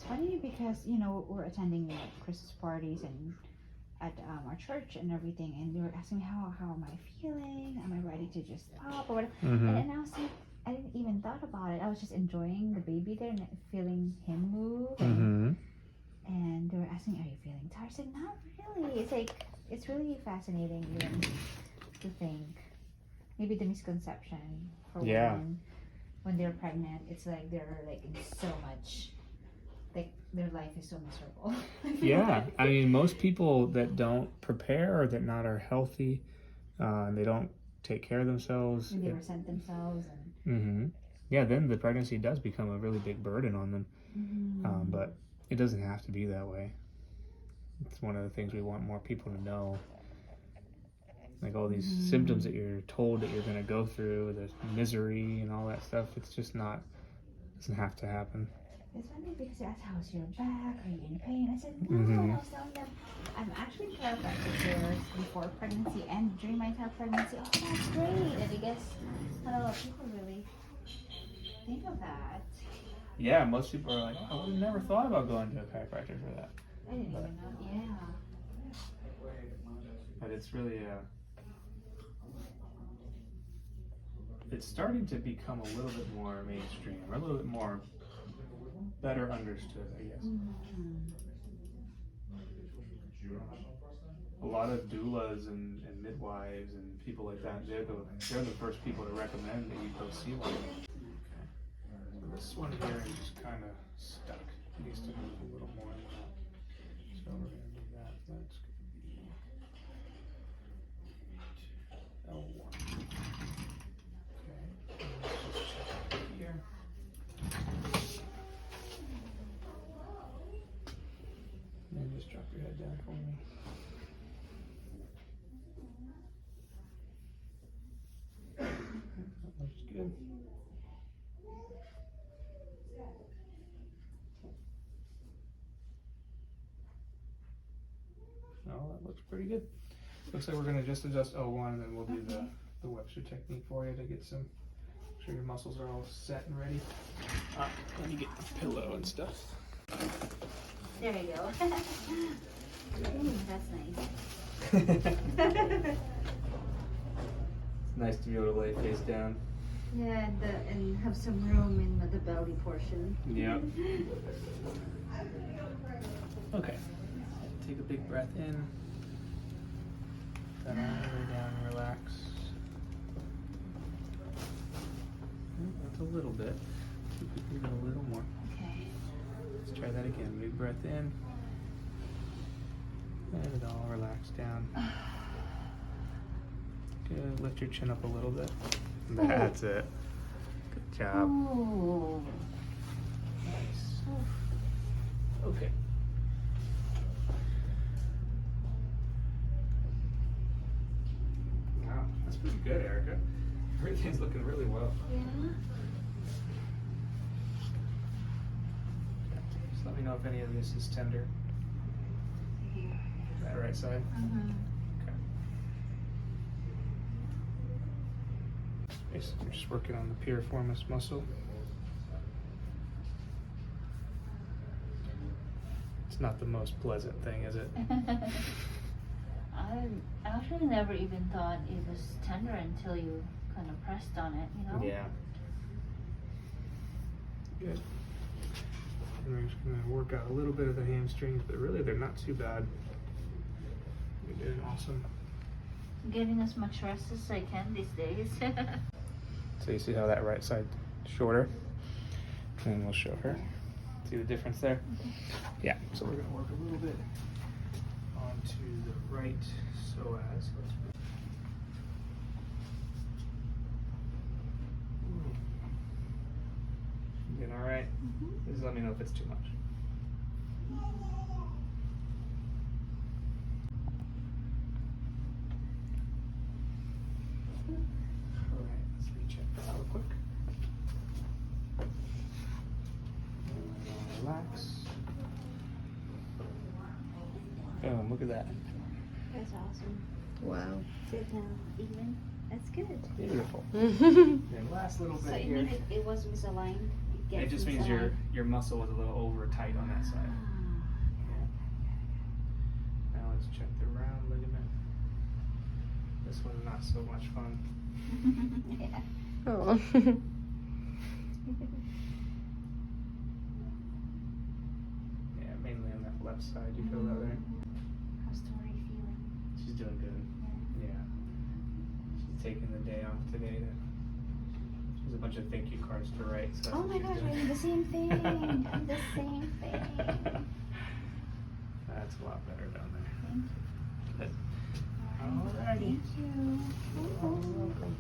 funny because, you know, we're attending like Christmas parties and at our church and everything, and they were asking me how am I feeling? Am I ready to just pop or whatever? And I was like, I didn't even thought about it. I was just enjoying the baby there and feeling him move. And they were asking, "Are you feeling tired?" I said, "Not really." It's like it's really fascinating even to think. Maybe the misconception for women when they're pregnant, it's like they're like in so much. Like their life is so miserable. Yeah, I mean, most people that don't prepare or that not are healthy, and they don't take care of themselves. And they resent themselves. And yeah, then the pregnancy does become a really big burden on them. But it doesn't have to be that way. It's one of the things we want more people to know. Like all these symptoms that you're told that you're going to go through, the misery and all that stuff, it's just not, doesn't have to happen. It's funny because they asked, how's your back? Are you in pain? I said, no. I was telling them, I'm actually chiropractic here before pregnancy and during my entire pregnancy. Oh, that's great. And I guess not a lot of people really think of that. Yeah, most people are like, oh, I would have never thought about going to a chiropractor for that. I didn't even know. Yeah. But it's really it's starting to become a little bit more mainstream, or a little bit more better understood, I guess. A lot of doulas and midwives and people like that, they're the first people to recommend that you go see one. Okay. This one here is just kind of stuck. It needs to move a little more than that. So we're going to do that. That's going to be L1. Okay. Let's just check it here. And just drop your head down for me. That looks good. Oh, that looks pretty good. Looks like we're going to just adjust L1 and then we'll do the Webster technique for you to get some, make sure your muscles are all set and ready. Let me get the pillow and stuff. There you go. That's nice. It's nice to be able to lay face down. Yeah, and have some room in the belly portion. Yep. Okay. Take a big breath in. Then all the way down and relax. That's a little bit. Keep it breathing a little more. Okay. Let's try that again. Big breath in. And it all relax down. Good. Lift your chin up a little bit. That's it. Good job. Ooh. Nice. Okay. Wow, that's pretty good, Erica. Everything's looking really well. Yeah. Just let me know if any of this is tender. Here. That right side? Okay. Basically, you're just working on the piriformis muscle. It's not the most pleasant thing, is it? I actually never even thought it was tender until you kind of pressed on it, you know? Yeah. Good. And we're just going to work out a little bit of the hamstrings, but really they're not too bad. You're doing awesome. Getting as much rest as I can these days. So you see how that right side shorter? And we'll show her. See the difference there? Yeah, so we're going to work a little bit onto the right psoas. You doing all right? Just let me know if it's too much. All right, let's recheck that real quick. And relax. Oh, look at that. That's awesome. Wow. Sit down even. That's good. Beautiful. And last little bit So here. it was misaligned gets It just means inside. your muscle was a little over tight on that side. Now let's check the round ligament. This one's not so much fun. Yeah. Oh. Yeah, mainly on that left side. You feel that there? How's Tori feeling? She's doing good. Yeah. She's taking the day off today. She has a bunch of thank you cards to write. So that's Oh what my she's gosh, doing. I did the same thing. I did the same thing. That's a lot better down there. Thank you. Good. Alright, Alrighty. thank you. You're welcome.